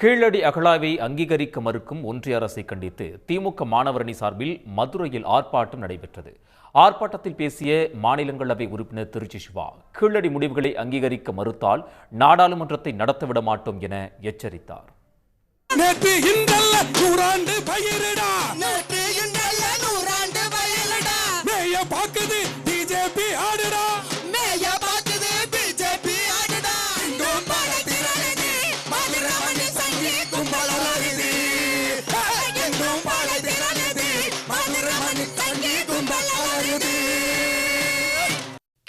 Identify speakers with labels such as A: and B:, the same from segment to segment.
A: கீழடி அகழாய்வை அங்கீகரிக்க மறுக்கும் ஒன்றிய அரசை கண்டித்து திமுக மாணவரணி சார்பில் மதுரையில் ஆர்ப்பாட்டம் நடைபெற்றது. ஆர்ப்பாட்டத்தில் பேசிய மாநிலங்களவை உறுப்பினர் திருச்சி சிவா, கீழடி முடிவுகளை அங்கீகரிக்க மறுத்தால் நாடாளுமன்றத்தை நடத்தவிட மாட்டோம் என எச்சரித்தார்.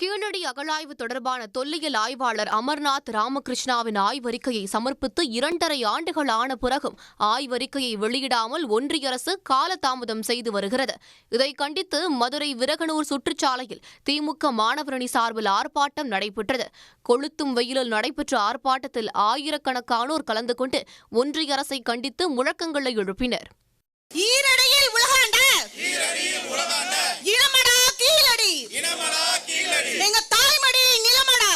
B: கீழடி அகழாய்வு தொடர்பான தொல்லியல் ஆய்வாளர் அமர்நாத் ராமகிருஷ்ணாவின் ஆய்வறிக்கையை சமர்ப்பித்து 2.5 ஆண்டுகள் ஆன பிறகும் ஆய்வறிக்கையை வெளியிடாமல் ஒன்றிய அரசு காலதாமதம் செய்து வருகிறது. இதை கண்டித்து மதுரை விரகனூர் சுற்றுச்சாலையில் திமுக மாணவரணி சார்பில் ஆர்ப்பாட்டம் நடைபெற்றது. கொளுத்தும் வெயிலில் நடைபெற்ற ஆர்ப்பாட்டத்தில் ஆயிரக்கணக்கானோர் கலந்து கொண்டு ஒன்றிய அரசை கண்டித்து முழக்கங்களை எழுப்பினர்.
C: எங்க தாய்மடி நிலமடா,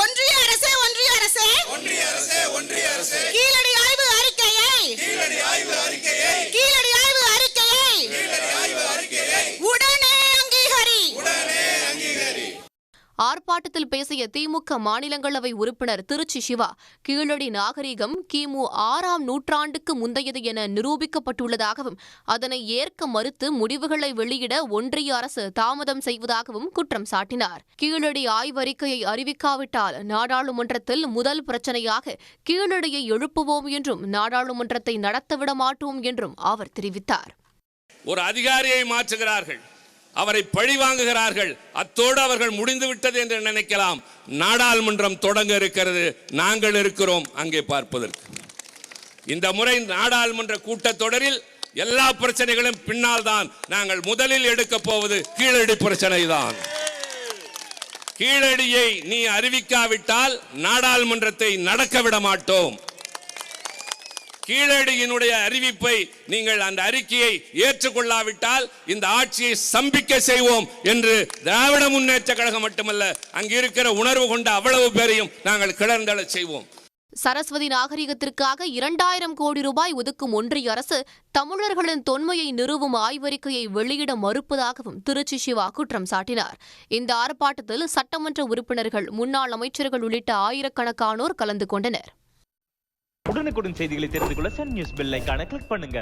C: ஒன்றிய அரசே கீழடி ஆய்வு அறிக்கையை உடனே அங்கீகரி.
B: ஆர்ப்பாட்டத்தில் பேசிய திமுக மாநிலங்களவை உறுப்பினர் திருச்சி சிவா, கீழடி நாகரிகம் கிமு 6ஆம் நூற்றாண்டுக்கு முந்தையது என நிரூபிக்கப்பட்டுள்ளதாகவும் அதனை ஏற்க மறுத்து முடிவுகளை வெளியிட ஒன்றிய அரசு தாமதம் செய்வதாகவும் குற்றம் சாட்டினார். கீழடி ஆய்வறிக்கையை அறிவிக்காவிட்டால் நாடாளுமன்றத்தில் முதல் பிரச்சனையாக கீழடியை எழுப்புவோம் என்றும் நாடாளுமன்றத்தை நடத்தவிட மாட்டோம் என்றும் அவர் தெரிவித்தார்.
D: ஒரு அதிகாரியை மாற்றுகிறார்கள், அவரை பழி வாங்குகிறார்கள், அத்தோடு அவர்கள் முடிந்துவிட்டது என்று நினைக்கலாம். நாடாளுமன்றம் தொடங்க இருக்கிறது, நாங்கள் இருக்கிறோம் அங்கே பார்ப்பதற்கு. இந்த முறை நாடாளுமன்ற கூட்டத்தொடரில் எல்லா பிரச்சனைகளும் பின்னால் தான். நாங்கள் முதலில் எடுக்க போவது கீழடி பிரச்சனை தான். கீழடியை நீ அறிவிக்காவிட்டால் நாடாளுமன்றத்தை நடக்க விட மாட்டோம். கீழடியினுடைய அறிவிப்பை நீங்கள் அந்த அறிக்கையை ஏற்றுக்கொள்ளாவிட்டால் இந்த ஆட்சியை சம்பிக்க செய்வோம் என்று திராவிட முன்னேற்ற கழகம் மட்டுமல்ல, அங்கு இருக்கிற உணர்வு கொண்ட அவ்வளவு பேரையும் நாங்கள் கிளர்ந்தெழ செய்வோம்.
B: சரஸ்வதி நாகரிகத்திற்காக 2000 கோடி ரூபாய் ஒதுக்கும் ஒன்றிய அரசு தமிழர்களின் தொன்மையை நிறுவும் ஆய்வறிக்கையை வெளியிட மறுப்பதாகவும் திருச்சி சிவா குற்றம் சாட்டினார். இந்த ஆர்ப்பாட்டத்தில் சட்டமன்ற உறுப்பினர்கள், முன்னாள் அமைச்சர்கள் உள்ளிட்ட ஆயிரக்கணக்கானோர் கலந்து கொண்டனர்.
E: உடனுக்குடன் செய்திகளை தெரிந்து கொள்ள சன் நியூஸ் பெல் ஐகானை கிளிக் பண்ணுங்க.